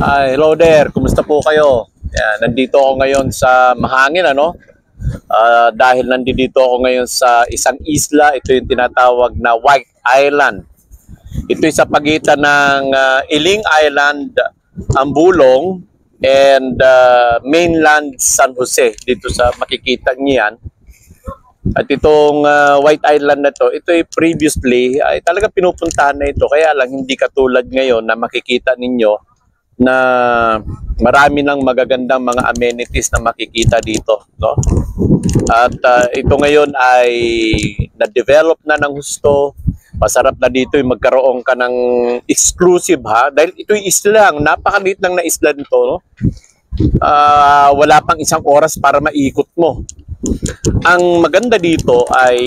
Hello there, kumusta po kayo? Yan, nandito ako ngayon sa mahangin, ano? Dahil nandito ako ngayon sa isang isla, ito yung tinatawag na White Island. Ito ay sa pagitan ng Iling Island, Ambulong, and mainland San Jose. Dito sa makikita niyo yan. At itong White Island na to, ito ay previously ay talaga pinupuntahan na ito. Kaya lang hindi katulad ngayon na makikita ninyo na marami ng magagandang mga amenities na makikita dito, no? At ito ngayon ay na-develop na ng gusto. Masarap na dito yung magkaroon ka ng exclusive, ha? Dahil ito yung isla lang, napakaliit lang na isla nito, no? Wala pang isang oras para maikot mo. Ang maganda dito ay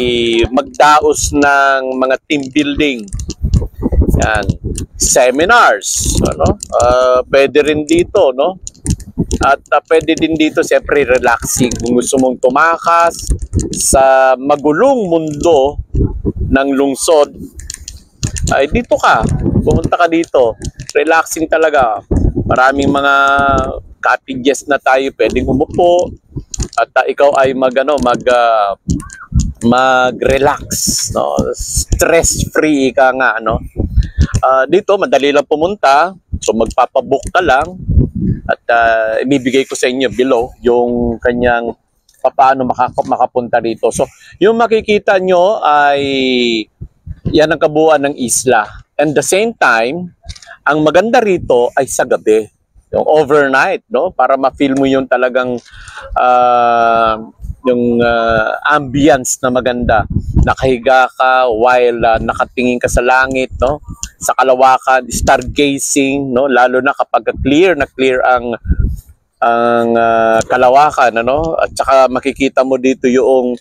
magdaos ng mga team building. Yan, seminars, ano? Pwede rin dito, no? At pwede din dito siyempre relaxing kung gusto mong tumakas sa magulong mundo ng lungsod. Ay dito ka, pumunta ka dito. Relaxing talaga. Maraming mga cottages na tayo pwedeng umupo at ikaw ay mag-relax, no? Stress-free ka nga, no? Dito madali lang pumunta, so magpapabook ka lang at ibibigay ko sa inyo below yung kanyang paano makapunta dito. So yung makikita nyo ay yan ang kabuuan ng isla, and the same time ang maganda rito ay sa gabi, yung overnight, no? Para ma-feel mo yung talagang yung ambience na maganda. Nakahiga ka while nakatingin ka sa langit, no? Sa kalawakan, stargazing, no? Lalo na kapag clear ang kalawakan, ano? At saka makikita mo dito yung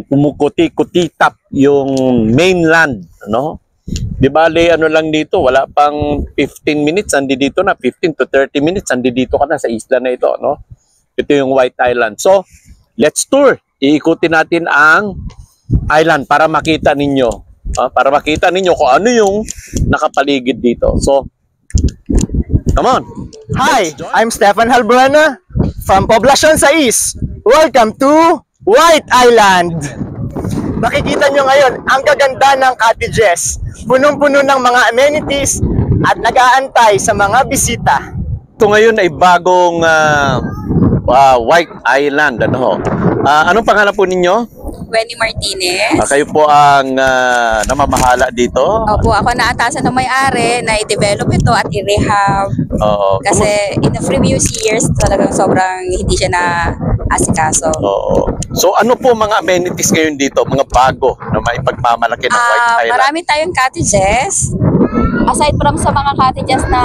kumukuti-kutitap yung mainland, no? Di bale, ano lang dito, wala pang 15 minutes, andi dito na, 15 to 30 minutes, andi dito ka na sa isla na ito, no? Ito yung White Island. So, let's tour. Iikutin natin ang island para makita ninyo. Para makita ninyo kung ano yung nakapaligid dito. So, come on. Hi, I'm Stefan Halbrana from Poblacion Sais. Welcome to White Island. Makikita nyo ngayon ang gaganda ng cottages. Punong-puno ng mga amenities at nag-aantay sa mga bisita. Ito ngayon ay bagong White Island. Anong pangalan po ninyo? Wendy Martinez. Kayo po ang namamahala dito? Opo, ako naatasan ng may-ari na i-develop ito at i-rehab. Oo. Kasi in the previous years, talagang sobrang hindi siya na-asikaso. Oo. So ano po mga amenities ngayon dito? Mga bago na maipagmamalaki ng White Island? Marami tayong cottages. Aside from sa mga cottages na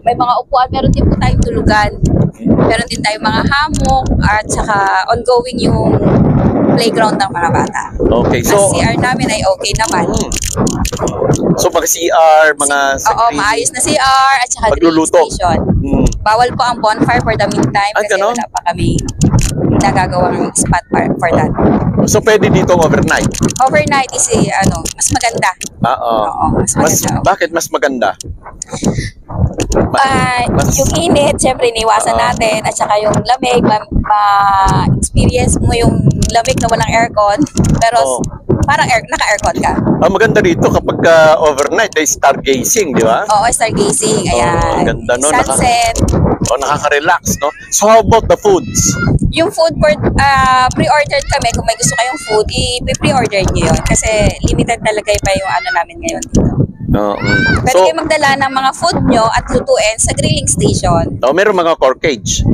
may mga upuan, meron din po tayong tulugan. Meron din tayong mga hammock at saka ongoing yung playground ng mga bata. Okay, so ang CR namin ay okay naman. So mga CR, mga Oo, maayos na CR at saka drilling station. Bawal po ang bonfire for the meantime kasi ganon? wala pa kami nagagawang spot for that. So pwede dito overnight? Overnight is mas maganda. Oo, mas maganda. Bakit mas maganda? Yung init, syempre iniwasan natin at saka yung lamig, ma-experience mo yung lamig na walang aircon pero parang naka-aircon ka. Maganda dito kapag overnight ay stargazing, di ba? Oo, stargazing. Ayan. Ganda, no? Sunset. Nakaka-relax, no? So how about the foods? Yung food, pre-ordered kami. Kung may gusto kayong food, i-pre-order nyo yun. Kasi limited talaga pa yung namin ngayon dito. Pwede kayo magdala ng mga food nyo at lutuin sa grilling station. Meron mga corkage?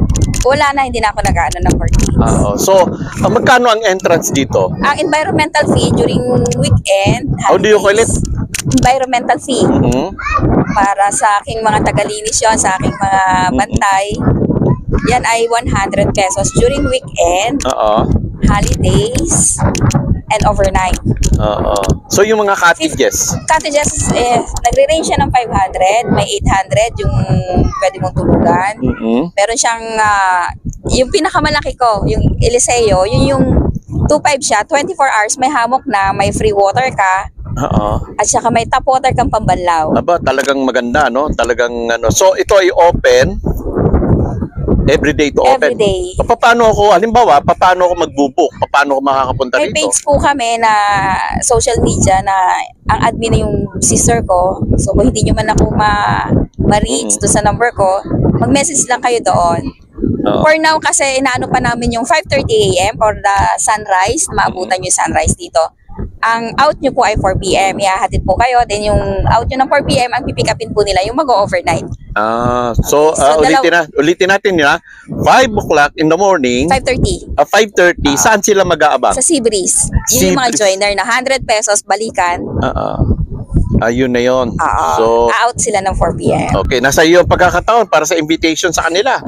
Wala na, hindi na ako nag-ano ng corkage. So, magkano ang entrance dito? Ang environmental fee during weekend, How do you call it? Environmental fee. Para sa aking mga tagalinis yun, sa aking mga bantay, yan ay 100 pesos during weekend, holidays, and overnight. So yung mga cottages? Cottages, nagre-range siya ng 500, may 800 yung pwede mong tulugan. Meron siyang, yung pinakamalaki ko, yung Eliseo, yun yung 2.5 siya, 24 hours, may hammock na, may free water ka, Oo. At saka may tap water kang Pambanlaw. Aba, talagang maganda, no? Talagang ano. So, ito ay open. Everyday to open. Everyday. Paano ako, halimbawa, paano ako mag-book? Paano ako makakapunta May dito? page po kami na social media na ang admin na yung sister ko. So kung hindi nyo man ako ma-reach doon sa number ko, mag-message lang kayo doon. Oo. For now kasi inaano pa namin yung 5:30 AM for the sunrise, maabutan yung sunrise dito. Ang out nyo po ay 4 PM. Ihahatid po kayo. Then yung out nyo ng 4 PM, ang pipick upin po nila yung mag-overnight. So, Okay, so ulitin natin ya. 5 o'clock in the morning, 5:30 5:30, saan sila mag-aabang? sa Seabreeze. Yun yung mga Seabreeze. joiner na 100 pesos balikan. Ayun na yun. So, Out sila ng 4 PM. okay, nasa iyo ang pagkakataon para sa invitation sa kanila.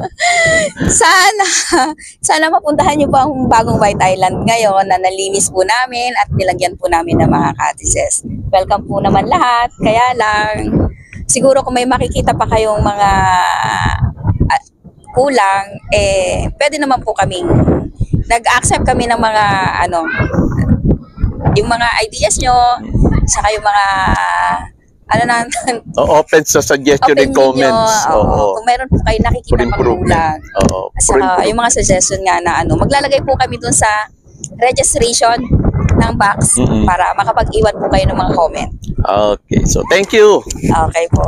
Sana mapuntahan niyo po ang bagong White Island ngayon na nalinis po namin at nilagyan po namin ng mga cottages. Welcome po naman lahat. Kaya lang, siguro kung may makikita pa kayong mga kulang, pwede naman po kaming nag-accept kami ng mga yung mga ideas nyo, saka yung mga Open sa suggestion and comments. Oo. Kung meron po kayo nakikita For improvement. magkulang. Oo. At For saka improvement. yung mga suggestion nga na maglalagay po kami dun sa registration ng box para makapag-iwan po kayo ng mga comment. Okay. So, thank you. Okay po.